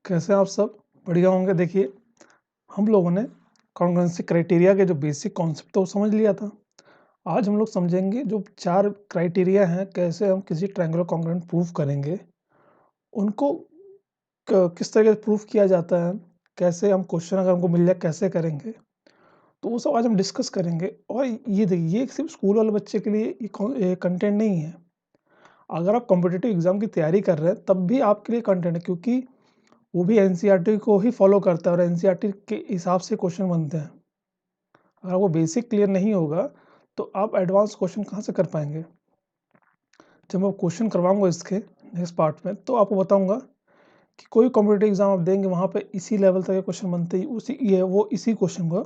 कैसे आप सब बढ़िया होंगे। देखिए, हम लोगों ने कॉन्ग्रुएंसी क्राइटेरिया के जो बेसिक कॉन्सेप्ट था वो समझ लिया था। आज हम लोग समझेंगे जो 4 क्राइटेरिया हैं, कैसे हम किसी ट्रायंगुलर कॉन्ग्रुएंट प्रूव करेंगे, उनको किस तरीके से प्रूव किया जाता है, कैसे हम क्वेश्चन अगर हमको मिल जाए कैसे करेंगे, तो वो सब आज हम डिस्कस करेंगे। और ये देखिए, ये सिर्फ स्कूल वाले बच्चे के लिए ये कंटेंट नहीं है। अगर आप कॉम्पिटिटिव एग्जाम की तैयारी कर रहे हैं तब भी आपके लिए कंटेंट है, क्योंकि वो भी एनसीईआरटी को ही फॉलो करता है और एनसीईआरटी के हिसाब से क्वेश्चन बनते हैं। अगर वो बेसिक क्लियर नहीं होगा तो आप एडवांस क्वेश्चन कहाँ से कर पाएंगे। जब मैं क्वेश्चन करवाऊंगा इसके नेक्स्ट पार्ट में तो आपको बताऊंगा कि कोई कॉम्पिटिटिव एग्जाम आप देंगे वहाँ पे इसी लेवल तक के क्वेश्चन बनते ही उसी ये वो इसी क्वेश्चन को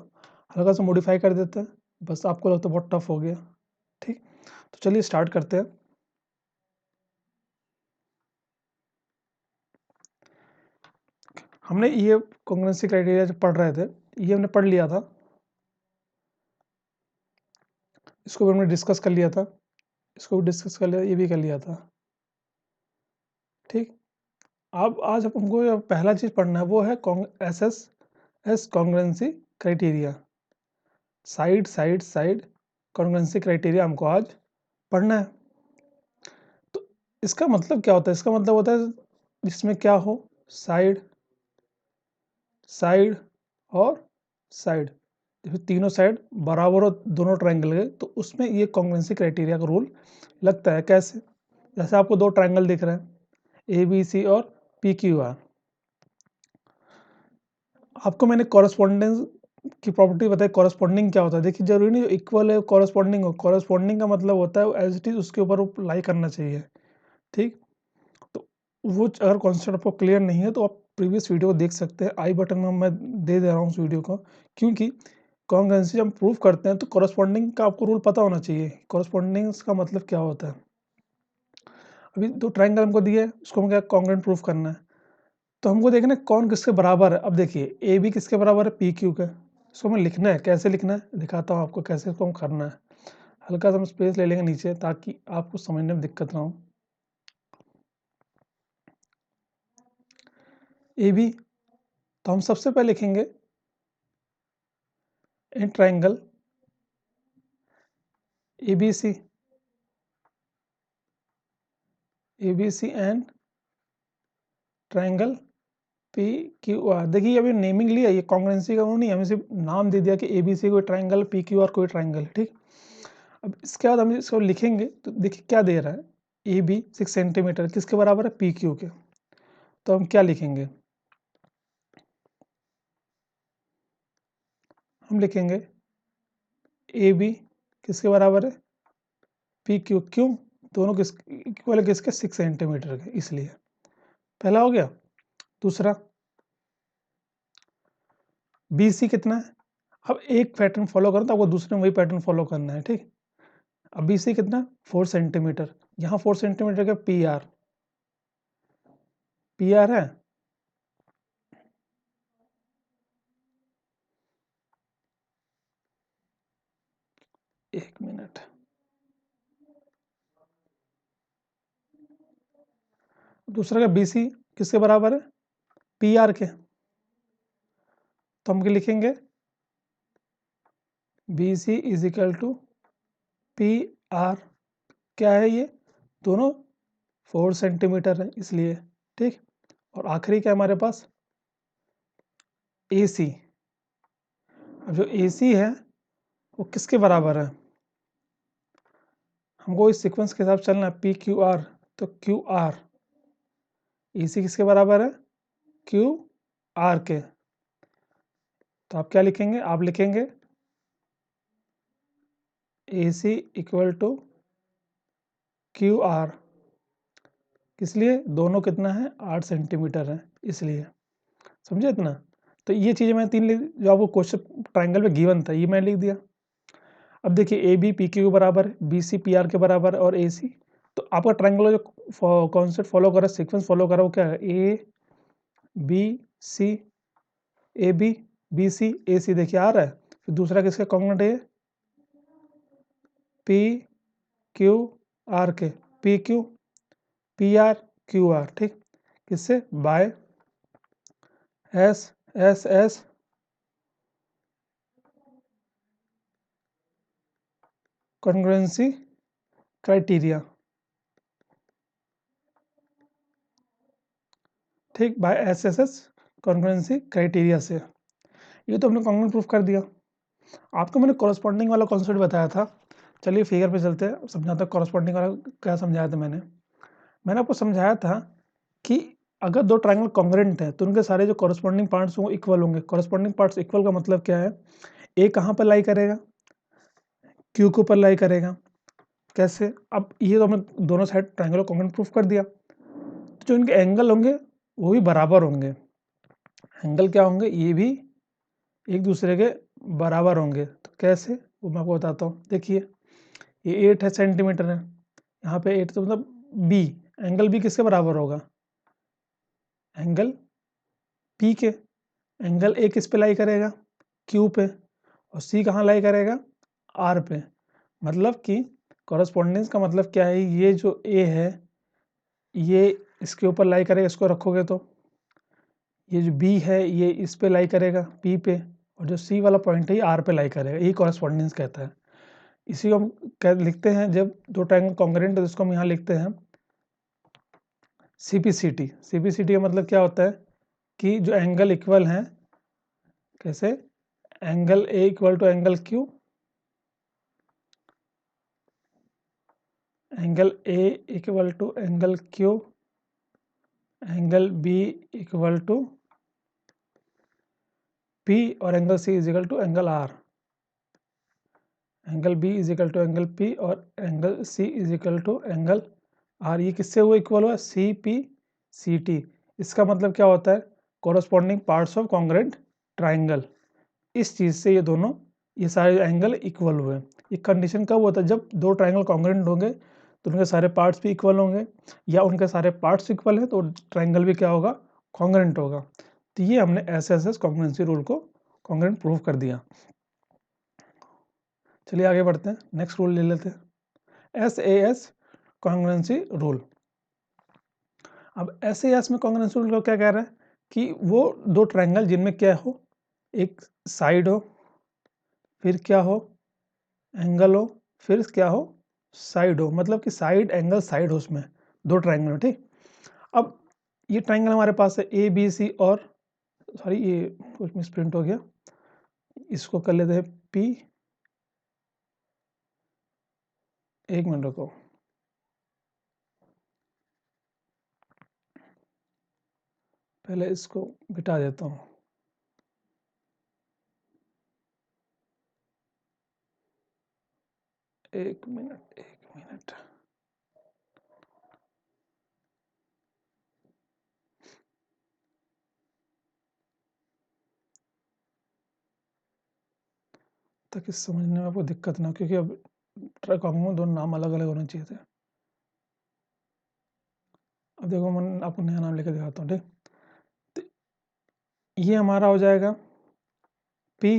हल्का सा मॉडिफाई कर देते हैं। बस आपको लगता है बहुत टफ हो गया। ठीक, तो चलिए स्टार्ट करते हैं। हमने ये कॉन्ग्रुएंसी क्राइटेरिया जब पढ़ रहे थे, ये हमने पढ़ लिया था, इसको भी हमने डिस्कस कर लिया था, इसको भी डिस्कस कर लिया, ये भी कर लिया था। ठीक, अब आज हमको जो पहला चीज़ पढ़ना है वो है S congruency criteria. Side side side congruency criteria हमको आज पढ़ना है। तो इसका मतलब क्या होता है? इसका मतलब होता है इसमें क्या हो, साइड साइड और साइड, जैसे तीनों साइड बराबर हो दोनों ट्रायंगल के, तो उसमें ये कॉन्ग्रुएंसी क्राइटेरिया का रूल लगता है। कैसे? जैसे आपको दो ट्रायंगल दिख रहे हैं, ए बी सी और पी क्यू आर। आपको मैंने कॉरस्पॉन्डेंस की प्रॉपर्टी बताई। कॉरस्पॉन्डिंग क्या होता है? देखिए, जरूरी नहीं इक्वल है कॉरस्पॉन्डिंग हो। कॉरस्पॉन्डिंग का मतलब होता है एज इट इज उसके ऊपर वो लाई करना चाहिए। ठीक, तो वो अगर कॉन्सेप्ट आपको क्लियर नहीं है तो आप प्रीवियस वीडियो को देख सकते हैं। आई बटन में मैं दे रहा हूँ उस वीडियो को, क्योंकि कॉन्ग्रुएंसी जब प्रूव करते हैं तो कॉरस्पॉन्डिंग का आपको रूल पता होना चाहिए। कॉरस्पॉन्डिंग का मतलब क्या होता है? अभी दो ट्रायंगल हमको दिए, उसको हम क्या कॉन्ग्रुएंट प्रूफ करना है, तो हमको देखना है कौन किसके बराबर है। अब देखिए, ए बी किसके बराबर है? पी क्यू के। इसको हमें लिखना है। कैसे लिखना है दिखाता हूँ आपको, कैसे इसको हम करना है। हल्का सा हम स्पेस ले लेंगे नीचे ताकि आपको समझने में दिक्कत ना हो। ए बी, तो हम सबसे पहले लिखेंगे in triangle A B C and triangle P Q R. देखिए, अभी नेमिंग लिया, ये कॉन्ग्रुएंसी का वो नहीं, हमें सिर्फ नाम दे दिया कि ए बी सी कोई ट्रायंगल, पी क्यू आर कोई ट्रायंगल। ठीक, अब इसके बाद हम इसको लिखेंगे तो देखिए क्या दे रहा है। ए बी 6 सेंटीमीटर किसके बराबर है? पी क्यू के। तो हम क्या लिखेंगे? हम लिखेंगे ए बी किसके बराबर है? P Q. क्यों? दोनों किस इक्वल है किसके? 6 सेंटीमीटर के, इसलिए पहला हो गया। दूसरा, बी सी कितना है? अब एक पैटर्न फॉलो करो तो आपको दूसरे में वही पैटर्न फॉलो करना है। ठीक, अब बी सी कितना? 4 सेंटीमीटर। यहाँ 4 सेंटीमीटर का पी आर है। एक मिनट, दूसरा का बी सी किसके बराबर है? पी आर के। तो हम क्या लिखेंगे? B C is equal to P R. क्या है ये? दोनों 4 सेंटीमीटर है इसलिए। ठीक, और आखिरी क्या है हमारे पास? ए सी। अब जो ए सी है वो किसके बराबर है? हमको इस सीक्वेंस के हिसाब से चलना है, पी क्यू आर। तो क्यू आर, ए सी किसके बराबर है? क्यू आर के। तो आप क्या लिखेंगे? आप लिखेंगे ए सी इक्वल टू क्यू आर। किस लिए? दोनों कितना है? 8 सेंटीमीटर है इसलिए। समझे इतना? तो ये चीज़ें मैंने तीन जो आपको क्वेश्चन ट्राइंगल में गिवन था ये मैंने लिख दिया। अब देखिए, ए बी पी क्यू के बराबर है, बी सी पी आर के बराबर है और ए सी। तो आपका ट्राइंगल जो कॉन्सेप्ट फॉलो कर रहा है, सीक्वेंस फॉलो कर रहा है, वो क्या है? A B C, A B B C A C. देखिए आ रहा है। फिर दूसरा किसका कॉन्ग्रुएंट है? पी क्यू आर के। P Q P R Q R. ठीक, किससे? बाय एस कॉन्ग्रुएंसी क्राइटेरिया, ठीक, बाय एस कॉन्ग्रुएंसी क्राइटेरिया से। ये तो हमने कॉन्ग्रुएंट प्रूफ कर दिया। आपको मैंने कॉरस्पॉन्डिंग वाला कॉन्सेप्ट बताया था। चलिए फिगर पे चलते हैं, समझाता हूँ कॉरस्पॉन्डिंग वाला क्या समझाया था मैंने आपको समझाया था कि अगर दो ट्रायंगल कॉन्ग्रुएंट है तो उनके सारे जो कॉरस्पॉन्डिंग पार्ट्स वो इक्वल होंगे। कॉरस्पॉन्डिंग पार्ट्स इक्वल का मतलब क्या है, ए कहाँ पर लाई करेगा, क्यू के ऊपर लाई करेगा। कैसे, अब ये तो हमने दोनों साइड ट्रायंगल कॉन्ग्रुएंट प्रूफ कर दिया। तो जो इनके एंगल होंगे वो भी बराबर होंगे। एंगल क्या होंगे, ये भी एक दूसरे के बराबर होंगे। तो कैसे, वो मैं आपको बताता हूँ। देखिए ये 8 सेंटीमीटर है, यहाँ पे 8 तो मतलब बी, एंगल बी किसके बराबर होगा, एंगल पी के। एंगल ए किस पे लाई करेगा, क्यू पे, और सी कहाँ लाई करेगा, आर पे। मतलब कि कॉरस्पॉन्डेंस का मतलब क्या है, ये जो ए है ये इसके ऊपर लाई करेगा, इसको रखोगे तो ये जो बी है ये इस पे लाई करेगा पी पे, और जो सी वाला पॉइंट है ये आर पे लाई करेगा। यही कॉरस्पॉन्डेंस कहता है। इसी को हम लिखते हैं, जब दो ट्रायंगल कॉन्ग्रुएंट है तो इसको हम यहाँ लिखते हैं सीपीसीटी। सीपीसीटी का मतलब क्या होता है कि जो एंगल इक्वल हैं, कैसे, angle A equal to angle Q, angle A equal to angle Q, angle B equal to P, और angle C is equal to angle R. Angle B is equal to angle P और angle C is equal to angle R. ये किससे हुआ equal हुआ, C P C T. इसका मतलब क्या होता है, corresponding parts of congruent triangle. इस चीज़ से ये दोनों, ये सारे एंगल इक्वल हुए। ये कंडीशन कब होता है, जब दो ट्राइंगल कॉन्ग्रुएंट होंगे तो उनके सारे पार्ट्स भी इक्वल होंगे, या उनके सारे पार्ट्स इक्वल हैं तो ट्राइंगल भी क्या होगा, कॉन्ग्रुएंट होगा। तो ये हमने एस कॉन्ग्रुएंसी रूल को कॉन्ग्रुएंट प्रूव कर दिया। चलिए आगे बढ़ते हैं, नेक्स्ट रूल ले लेते हैं, एस कॉन्ग्रुएंसी रूल। अब एस में कॉन्ग्रुएंसी रूल को क्या कह रहा है कि वो दो ट्राइंगल जिनमें क्या हो, एक साइड हो, फिर क्या हो, एंगल हो, फिर क्या हो, साइड हो। मतलब कि साइड एंगल साइड हो, उसमें दो ट्राइंगल हो, ठीक। अब ये ट्राइंगल हमारे पास है ए बी सी, और सॉरी ये कुछ मिसप्रिंट हो गया, इसको कर लेते हैं पी, एक मिनट रुको, पहले इसको मिटा देता हूँ। एक मिनट ताकि समझने में आपको दिक्कत ना हो, क्योंकि अब ट्रक में दोनों नाम अलग अलग होने चाहिए थे। अब देखो मैं आपको नया नाम लेकर दिखाता हूँ, ठीक। ये हमारा हो जाएगा पी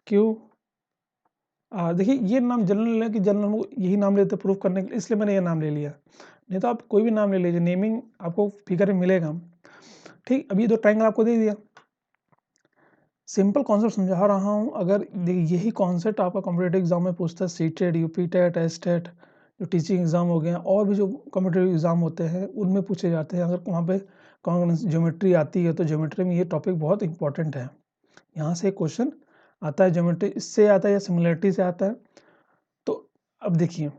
क्यू आर। देखिए ये नाम जनरल है कि जनरल यही नाम लेते प्रूफ करने के लिए, इसलिए मैंने ये नाम ले लिया। नहीं तो आप कोई भी नाम ले लीजिए, नेमिंग आपको फिगर में मिलेगा, ठीक। अब ये दो ट्राइंगल आपको दे दिया, सिंपल कॉन्सेप्ट समझा रहा हूँ। अगर यही कॉन्सेप्ट आपका कॉम्पिटेटिव एग्जाम में पूछता है, सीटेट, यूपीटेट, एसटेट, जो टीचिंग एग्जाम हो गए, और भी जो कॉम्पिटेटिव एग्जाम होते हैं उनमें पूछे जाते हैं। अगर वहाँ पे ज्योमेट्री आती है तो ज्योमेट्री में ये टॉपिक बहुत इंपॉर्टेंट है। यहाँ से क्वेश्चन आता है ज्योमेट्री, इससे आता है या सिमिलरिटी से आता है। तो अब देखिए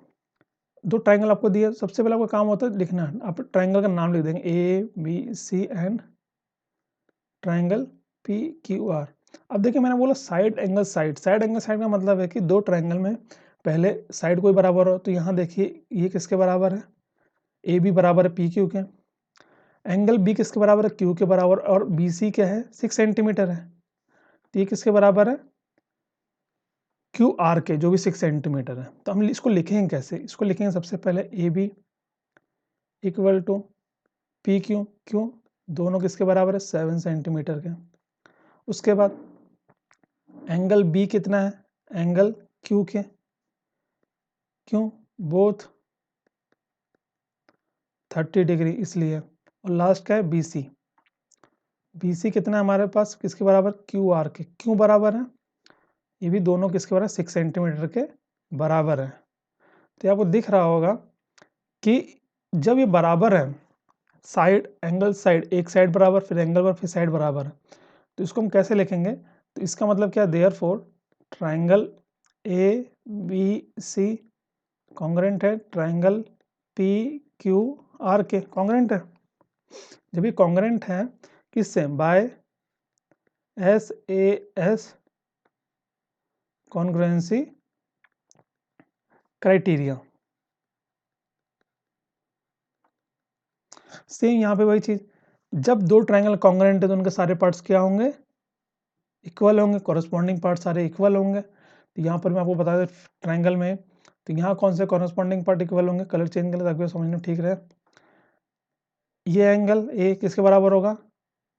दो ट्राइंगल आपको दिए, सबसे पहले आपका काम होता है लिखना, आप ट्राइंगल का नाम लिख देंगे, A B C and triangle P Q R. अब देखिए मैंने बोला side angle side, side angle side का मतलब है कि दो ट्राइंगल में पहले साइड कोई बराबर हो। तो यहाँ देखिए ये किसके बराबर है, ए बी बराबर है पी क्यू के, एंगल बी किसके बराबर है, क्यू के बराबर, और बी सी क्या है, 6 सेंटीमीटर है। तो ये किसके बराबर है, क्यू आर के, जो भी 6 सेंटीमीटर है। तो हम इसको लिखेंगे कैसे, इसको लिखेंगे सबसे पहले A B equal to P Q, क्यों, दोनों किसके बराबर है, 7 सेंटीमीटर के। उसके बाद एंगल बी कितना है, एंगल क्यू के, क्यों, बोथ 30 डिग्री इसलिए। और लास्ट क्या है, बी सी, BC कितना है हमारे पास, किसके बराबर, QR के। क्यों बराबर है, ये भी दोनों किसके बराबर, 6 सेंटीमीटर के बराबर है। तो आपको दिख रहा होगा कि जब ये बराबर है, साइड एंगल साइड, एक साइड बराबर फिर एंगल बराबर फिर साइड बराबर है, तो इसको हम कैसे लिखेंगे, तो इसका मतलब क्या, देयरफॉर ट्राइंगल ABC कॉन्ग्रुएंट है ट्राइंगल PQR के, कॉन्ग्रुएंट है। जब ये कॉन्ग्रुएंट है किससे, by SAS congruency criteria. Same यहाँ पे वही चीज, जब दो ट्राइंगल कॉन्ग्रुएंट है तो उनके सारे पार्ट्स क्या होंगे, इक्वल होंगे, कॉरस्पॉन्डिंग पार्ट सारे इक्वल होंगे। तो यहाँ पर मैं आपको बता दें ट्राइंगल में, तो यहाँ कौन से कॉरस्पॉन्डिंग पार्ट इक्वल होंगे, कलर चेंज करें ताकि समझने में ठीक रहे। ये एंगल ए किसके बराबर होगा,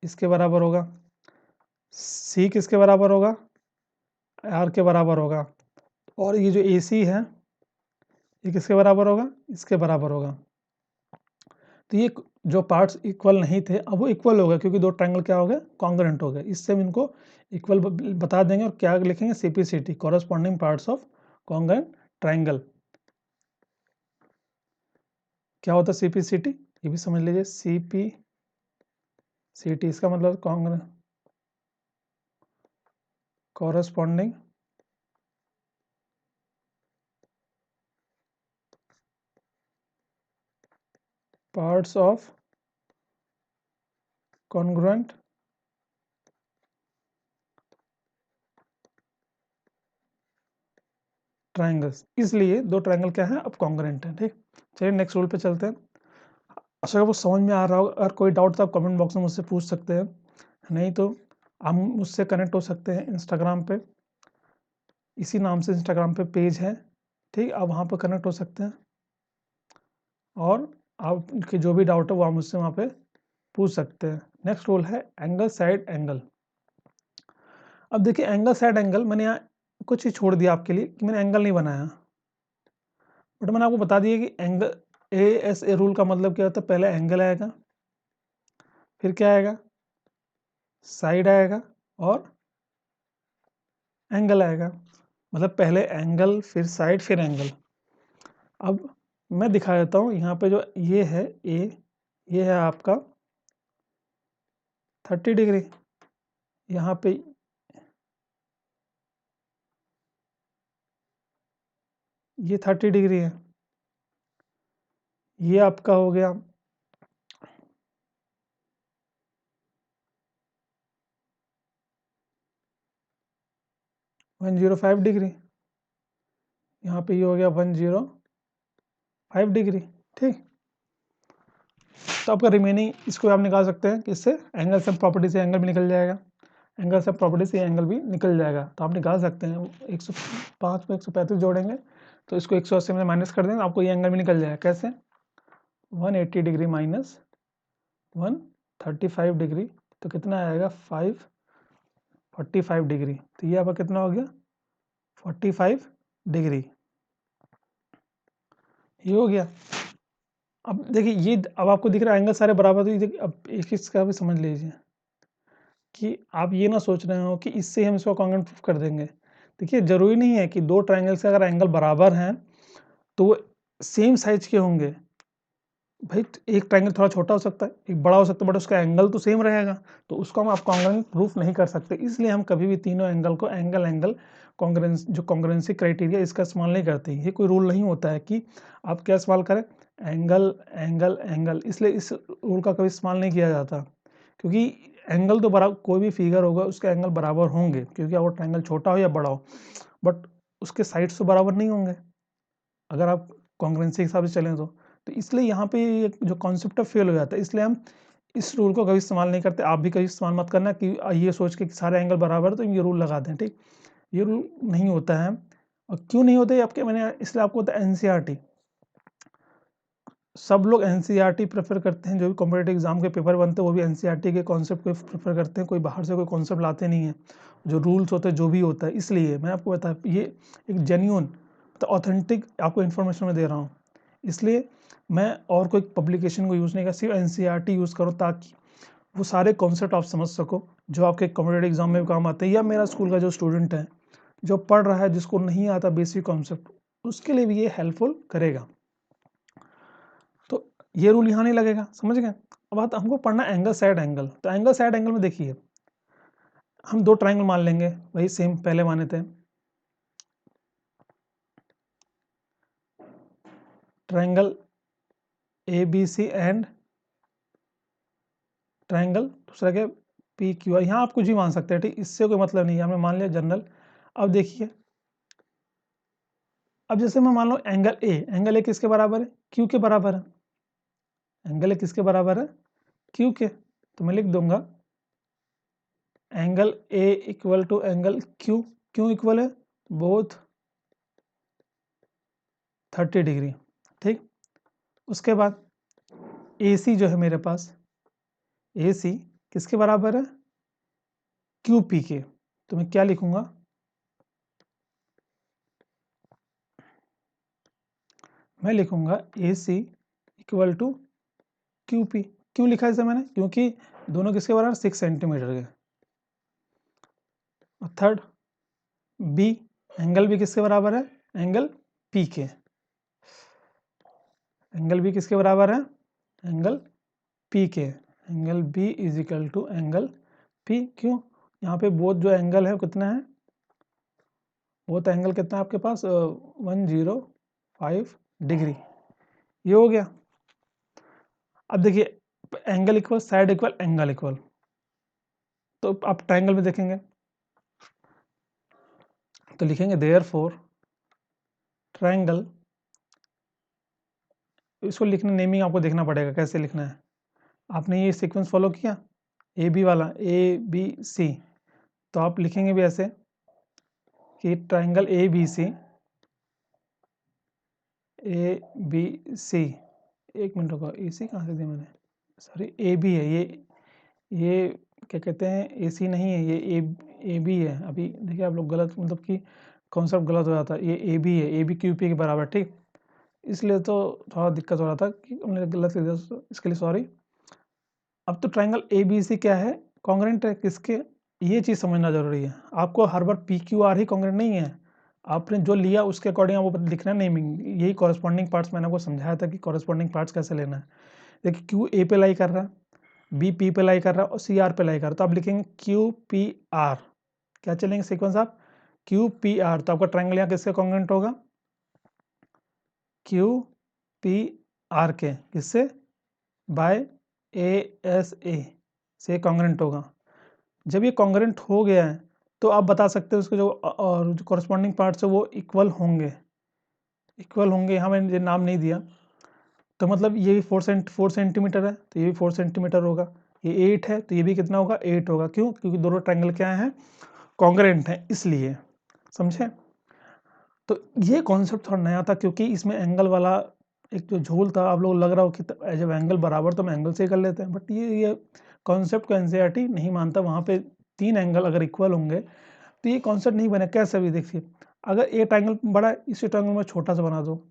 इसके बराबर होगा। C किसके बराबर होगा, R के बराबर होगा। और ये जो AC है ये किसके बराबर होगा, इसके बराबर होगा। तो ये जो पार्ट्स इक्वल नहीं थे अब वो इक्वल हो गए, क्योंकि दो ट्रायंगल क्या हो गए, कॉन्ग्रुएंट हो गए। इससे हम इनको इक्वल बता देंगे और क्या लिखेंगे, CPCT corresponding parts of congruent triangle. क्या होता है CPCT, ये भी समझ लीजिए। CPCT इसका मतलब corresponding parts of congruent triangles. इसलिए दो ट्रायंगल क्या है, अब कॉन्ग्रुएंट है। ठीक, चलिए नेक्स्ट रूल पे चलते हैं। अच्छा, अगर वो समझ में आ रहा हो, अगर कोई डाउट तो आप कमेंट बॉक्स में मुझसे पूछ सकते हैं, नहीं तो आप मुझसे कनेक्ट हो सकते हैं इंस्टाग्राम पे, इसी नाम से इंस्टाग्राम पे पेज है। ठीक, आप वहाँ पर कनेक्ट हो सकते हैं और आपके जो भी डाउट है वो आप मुझसे वहाँ पे पूछ सकते हैं। नेक्स्ट रूल है एंगल साइड एंगल। अब देखिए एंगल साइड एंगल, मैंने यहाँ कुछ ही छोड़ दिया आपके लिए कि मैंने एंगल नहीं बनाया, बट मैंने आपको बता दिया कि एंगल ASA रूल का मतलब क्या होता है, पहले एंगल आएगा फिर क्या आएगा, साइड आएगा और एंगल आएगा। मतलब पहले एंगल फिर साइड फिर एंगल। अब मैं दिखा देता हूँ, यहाँ पे जो ये है A, ये है आपका 30 डिग्री, यहाँ पे ये 30 डिग्री है, ये आपका हो गया 105 डिग्री, यहाँ पे ये हो गया 105 डिग्री। ठीक, तो आपका रिमेनिंग इसको आप निकाल सकते हैं किससे, एंगल सम प्रॉपर्टी से एंगल भी निकल जाएगा, एंगल सम प्रॉपर्टी से एंगल भी निकल जाएगा। तो आप निकाल सकते हैं 105 में 135 जोड़ेंगे तो इसको 180 में माइनस कर देंगे, आपको ये एंगल भी निकल जाएगा। कैसे, 180 डिग्री माइनस 135 डिग्री, तो कितना आएगा 545 डिग्री। तो ये आपका कितना हो गया 45 डिग्री, ये हो गया। अब देखिए ये, अब आपको दिख रहा है एंगल सारे बराबर, तो देखिए अब एक इसका भी समझ लीजिए कि आप ये ना सोच रहे हो कि इससे हम इसको कॉन्ग्रुएंट प्रूफ कर देंगे। देखिए जरूरी नहीं है कि दो ट्रायंगल से अगर एंगल बराबर हैं तो वो सेम साइज के होंगे। भाई एक ट्रायंगल थोड़ा छोटा हो सकता है, एक बड़ा हो सकता है, बट उसका एंगल तो सेम रहेगा, तो उसको हम आप कॉन्ग्रुएंट प्रूफ नहीं कर सकते। इसलिए हम कभी भी तीनों एंगल को एंगल एंगल कॉन्ग्रुएंस जो कॉन्ग्रुएंसी क्राइटेरिया इसका इस्तेमाल नहीं करते। ये कोई रूल नहीं होता है कि आप क्या इस्तेमाल करें, एंगल एंगल एंगल, इसलिए इस रूल का कभी इस्तेमाल नहीं किया जाता। क्योंकि एंगल तो बराबर, कोई भी फिगर होगा उसके एंगल बराबर होंगे, क्योंकि वो ट्रायंगल छोटा हो या बड़ा हो, बट उसके साइड्स तो बराबर नहीं होंगे अगर आप कॉन्ग्रुएंसी के हिसाब से चलें तो इसलिए यहाँ पे जो कॉन्सेप्ट है फेल हो जाता है। इसलिए हम इस रूल को कभी इस्तेमाल नहीं करते। आप भी कभी इस्तेमाल मत करना कि ये सोच के कि सारे एंगल बराबर है तो ये रूल लगा दें। ठीक, ये रूल नहीं होता है। और क्यों नहीं होता है आपके, मैंने इसलिए आपको होता है NCERT। सब लोग NCERT प्रेफर करते हैं, जो भी कॉम्पिटेटिव एग्जाम के पेपर बनते हैं वो भी NCERT के कॉन्सेप्ट को प्रेफर करते हैं, कोई बाहर से कोई कॉन्सेप्ट लाते नहीं है। जो रूल्स होते हैं जो भी होता है, इसलिए मैं आपको बता, ये एक जेन्यून मतलब ऑथेंटिक आपको इन्फॉर्मेशन में दे रहा हूँ। इसलिए मैं और कोई पब्लिकेशन को यूज़ नहीं कर, सिर्फ NCERT यूज़ करो ताकि वो सारे कॉन्सेप्ट आप समझ सको जो आपके कॉम्पिटेटिव एग्जाम में काम आते हैं, या मेरा स्कूल का जो स्टूडेंट है जो पढ़ रहा है जिसको नहीं आता बेसिक कॉन्सेप्ट, उसके लिए भी ये हेल्पफुल करेगा। तो ये रूल यहाँ नहीं लगेगा, समझ गए। अब बात हमको पढ़ना एंगल साइड एंगल, तो एंगल साइड एंगल में देखिए हम दो ट्राइंगल मान लेंगे, वही सेम पहले माने थे। Triangle A B C and triangle दूसरा क्या पी क्यू आर, यहाँ आप कुछ भी मान सकते हैं, ठीक, इससे कोई मतलब नहीं है, हमने मान लिया जनरल। अब देखिए, अब जैसे मैं मान लो एंगल ए किसके बराबर है, क्यू के बराबर है। एंगल ए किसके बराबर है, क्यू के, तो मैं लिख दूंगा angle A equal to angle Q, क्यों इक्वल है, बोथ 30 डिग्री, ठीक। उसके बाद ए सी जो है मेरे पास, ए सी किसके बराबर है, क्यू पी के, तो मैं क्या लिखूंगा, मैं लिखूंगा ए सी इक्वल टू क्यू पी। क्यों लिखा है इसे मैंने, क्योंकि दोनों किसके बराबर, 6 सेंटीमीटर के। और थर्ड बी, एंगल बी किसके बराबर है, एंगल पी के। एंगल बी किसके बराबर है, एंगल पी के। Angle B is equal to angle P, क्यों, यहाँ पे बोथ जो एंगल है कितना है, बोथ एंगल कितना है आपके पास 105 डिग्री, ये हो गया। अब देखिए angle equal side equal angle equal, तो आप ट्राइंगल में देखेंगे तो लिखेंगे देयरफॉर ट्राइंगल, इसको लिखने नेमिंग आपको देखना पड़ेगा कैसे लिखना है। आपने ये सीक्वेंस फॉलो किया ए बी वाला, ए बी सी, तो आप लिखेंगे भी ऐसे कि triangle A B C, A B C, एक मिनट रुको, ए सी कहाँ से दिया मैंने, सॉरी ए बी है ये क्या कहते हैं, ए सी नहीं है, ये ए बी है। अभी देखिए आप लोग गलत, मतलब कि कॉन्सेप्ट गलत हो जाता है, ये ए बी है, ए बी क्यू पी के बराबर, ठीक, इसलिए तो थोड़ा दिक्कत हो रहा था कि हमने गलत कर दिया, इसके लिए सॉरी। अब तो ट्राइंगल ए बी सी क्या है, कॉन्ग्रेंट है किसके, ये चीज़ समझना जरूरी है। आपको हर बार P Q are he congruent नहीं है, आपने जो लिया उसके अकॉर्डिंग आपको लिखना है नेमिंग, यही कॉरेस्पॉन्डिंग पार्ट्स मैंने आपको समझाया था कि कॉरेस्पॉन्डिंग पार्ट्स कैसे लेना है। देखिए क्यू ए पे लाई कर रहा है, बी पी पे लाई कर रहा है और सी आर पे लाई कर रहा है, तो आप लिखेंगे क्यू पी आर, क्या चलेंगे सीक्वेंस आप, क्यू पी आर, तो आपका ट्राइंगल यहाँ किससे कॉन्ग्रेंट होगा, क्यू पी आर के, किससे, बाय ए एस ए से कॉन्ग्रेंट होगा। जब ये कॉन्ग्रेंट हो गया है तो आप बता सकते हैं उसके जो और जो कॉरस्पॉन्डिंग पार्ट्स है वो इक्वल होंगे, यहाँ मैंने नाम नहीं दिया, तो मतलब ये भी 4 सेंटीमीटर है तो ये भी 4 सेंटीमीटर होगा, ये 8 है तो ये भी कितना होगा, 8 होगा, क्यों, क्योंकि दोनों ट्रायंगल क्या हैं, कॉन्ग्रेंट हैं, इसलिए, समझे। तो ये कॉन्सेप्ट थोड़ा नया था क्योंकि इसमें एंगल वाला एक जो झोल था, आप लोग लग रहा हो कि जब एंगल बराबर तो हम एंगल से ही कर लेते हैं, बट ये कॉन्सेप्ट को एनसीईआरटी नहीं मानता, वहाँ पे 3 एंगल अगर इक्वल होंगे तो ये कॉन्सेप्ट नहीं बने। कैसे भी देखिए, अगर ये ट्रायंगल बड़ा है, इसी ट्रायंगल में छोटा सा बना दो,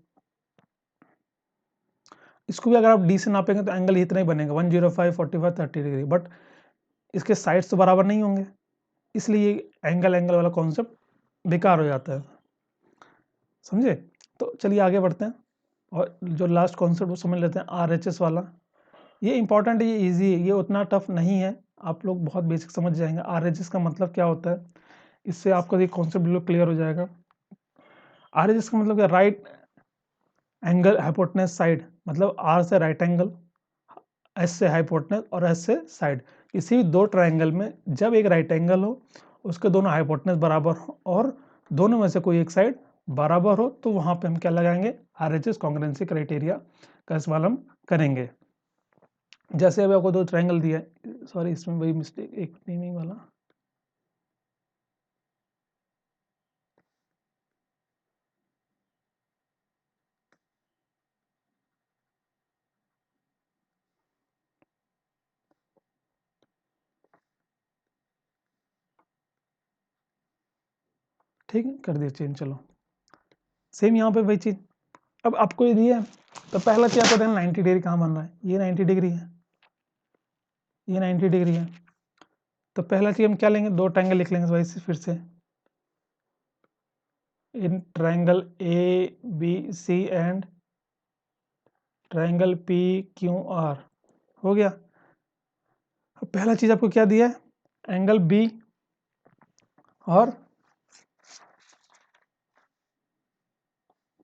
इसको भी अगर आप डी से नापेंगे तो एंगल इतना ही बनेगा 105 45 30 डिग्री, बट इसके साइड्स तो बराबर नहीं होंगे, इसलिए एंगल वाला कॉन्सेप्ट बेकार हो जाता है, समझे। तो चलिए आगे बढ़ते हैं और जो लास्ट कॉन्सेप्ट वो समझ लेते हैं, RHS वाला। ये इंपॉर्टेंट है, ये ईजी है, ये उतना टफ नहीं है, आप लोग बहुत बेसिक समझ जाएंगे। RHS का मतलब क्या होता है, इससे आपका ये कॉन्सेप्ट बिल्कुल क्लियर हो जाएगा। RHS का मतलब क्या, राइट एंगल हाइपोटेनस साइड, मतलब R से राइट एंगल, S से हाइपोटेनस और S से साइड। किसी भी दो ट्रायंगल में जब एक राइट एंगल हो, उसके दोनों हाइपोटेनस बराबर हो और दोनों में से कोई एक साइड बराबर हो, तो वहाँ पे हम क्या लगाएंगे, RHS कॉन्ग्रुएंसी क्राइटेरिया का इस्तेमाल हम करेंगे। जैसे अभी आपको दो ट्रायंगल दिया है, सॉरी इसमें वही मिस्टेक एक नेमिंग वाला, ठीक है कर दिया चेंज। चलो सेम यहाँ पे वही चीज़, अब आपको ये दिया है तो पहला क्या पता है 90 डिग्री कहाँ बन रहा है, ये 90 डिग्री है, ये 90 डिग्री है। तो पहला चीज हम क्या लेंगे, दो ट्रायंगल लिख लेंगे भाई फिर से, in triangle A B C and triangle P Q R. हो गया। अब पहला चीज आपको क्या दिया है, एंगल बी और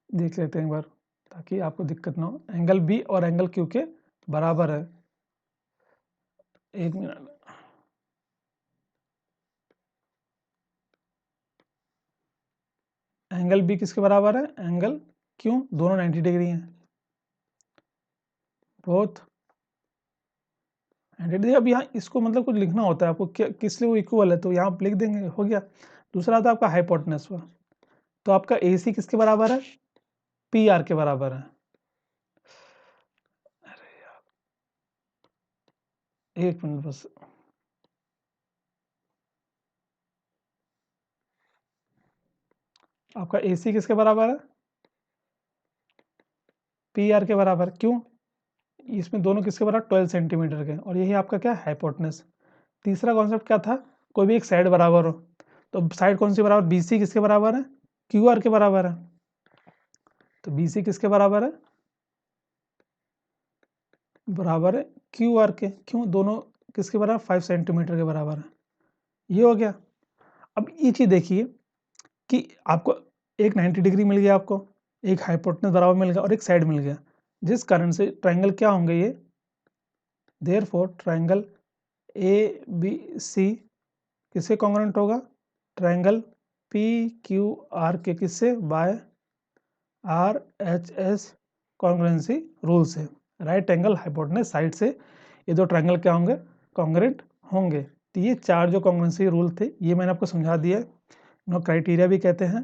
देख लेते हैं एक बार ताकि आपको दिक्कत ना हो। एंगल बी और एंगल क्यू के बराबर है। एक मिनट, एंगल बी किसके बराबर है, एंगल क्यू, दोनों 90 डिग्री हैं, बोथ 90 डिग्री। अब यहाँ इसको मतलब कुछ लिखना होता है आपको, क्या किस लिए वो इक्वल है, तो यहाँ आप लिख देंगे, हो गया। दूसरा था आपका हाइपोटेनस हुआ, तो आपका ए सी किसके बराबर है, पी आर के बराबर है। एक मिनट बस, आपका ए सी किसके बराबर है, पी आर के बराबर। क्यों, इसमें दोनों किसके बराबर, 12 सेंटीमीटर के, और यही आपका क्या है, हाइपोटेनस। तीसरा कॉन्सेप्ट क्या था, कोई भी एक साइड बराबर हो, तो साइड कौन सी बराबर, बी सी किसके बराबर है, क्यू आर के बराबर है। तो बी सी किसके बराबर है, बराबर है क्यू आर के। क्यों, दोनों किसके बराबर, 5 सेंटीमीटर के बराबर है। ये हो गया। अब ये चीज देखिए कि आपको एक 90 डिग्री मिल गया, आपको एक हाइपोटेनस बराबर मिल गया और एक साइड मिल गया, जिस कारण से ट्रायंगल क्या होंगे ये, therefore triangle A B C किससे कॉन्ग्रुएंट होगा, ट्रायंगल पी क्यू आर के किससे, by R H S congruency rule से, राइट एंगल हाइपोटेनस साइड से ये दो ट्रायंगल क्या होंगे, कॉन्ग्रुएंट होंगे। तो ये चार जो कॉन्ग्रुएंसी रूल थे ये मैंने आपको समझा दिया है, इनको क्राइटेरिया भी कहते हैं।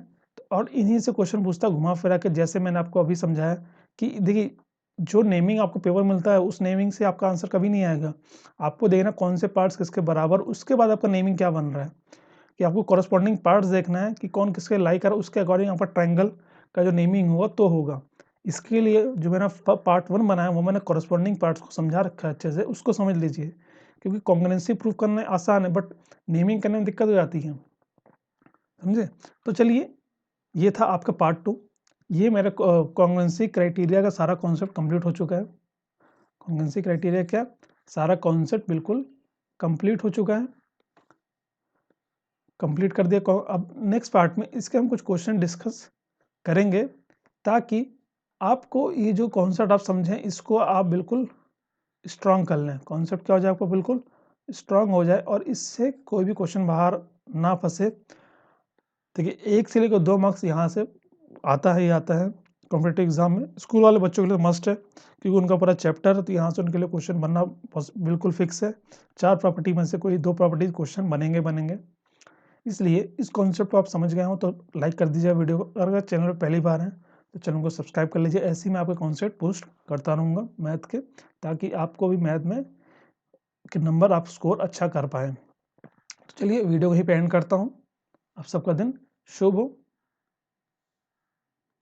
और इन्हीं से क्वेश्चन पूछता घुमा फिरा के, जैसे मैंने आपको अभी समझाया कि देखिए जो नेमिंग आपको पेपर मिलता है उस नेमिंग से आपका आंसर कभी नहीं आएगा। आपको देखना कौन से पार्ट्स किसके बराबर, उसके बाद आपका नेमिंग क्या बन रहा है, कि आपको कॉरस्पॉन्डिंग पार्ट्स देखना है कि कौन किसके लाइक कर, उसके अकॉर्डिंग आपका ट्रायंगल का जो नेमिंग होगा तो होगा। इसके लिए जो मैंने पार्ट 1 बनाया वो मैंने कॉरस्पॉन्डिंग पार्ट्स को समझा रखा है अच्छे से, उसको समझ लीजिए, क्योंकि कॉन्ग्रुएंसी प्रूव करना आसान है बट नेमिंग करने में दिक्कत हो जाती है, समझे। तो चलिए, ये था आपका पार्ट 2। ये मेरा कॉन्ग्रुएंसी क्राइटेरिया का सारा कॉन्सेप्ट कंप्लीट हो चुका है। कॉन्ग्रुएंसी क्राइटेरिया क्या, सारा कॉन्सेप्ट बिल्कुल कंप्लीट हो चुका है, कंप्लीट कर दिया। अब नेक्स्ट पार्ट में इसके हम कुछ क्वेश्चन डिस्कस करेंगे, ताकि आपको ये जो कॉन्सेप्ट आप समझें इसको आप बिल्कुल स्ट्रांग कर लें, कॉन्सेप्ट क्या हो जाए आपको बिल्कुल स्ट्रांग हो जाए और इससे कोई भी क्वेश्चन बाहर ना फंसे। देखिए 1 से लेकर 2 मार्क्स यहाँ से आता है ही आता है कॉम्पिटेटिव एग्जाम में, स्कूल वाले बच्चों के लिए मस्ट है क्योंकि उनका पूरा चैप्टर है, तो यहाँ से उनके लिए क्वेश्चन बनना बिल्कुल फिक्स है। 4 प्रॉपर्टी में से कोई 2 प्रॉपर्टी क्वेश्चन बनेंगे बनेंगे। इसलिए इस कॉन्सेप्ट को आप समझ गए हो तो लाइक कर दीजिए वीडियो को, अगर चैनल पर पहली बार है तो चैनल को सब्सक्राइब कर लीजिए। ऐसे ही मैं आपके कॉन्सेप्ट पोस्ट करता रहूँगा मैथ के, ताकि आपको भी मैथ में के नंबर आप स्कोर अच्छा कर पाएँ। तो चलिए वीडियो को ही पे एंड करता हूँ। आप सबका दिन शुभ हो।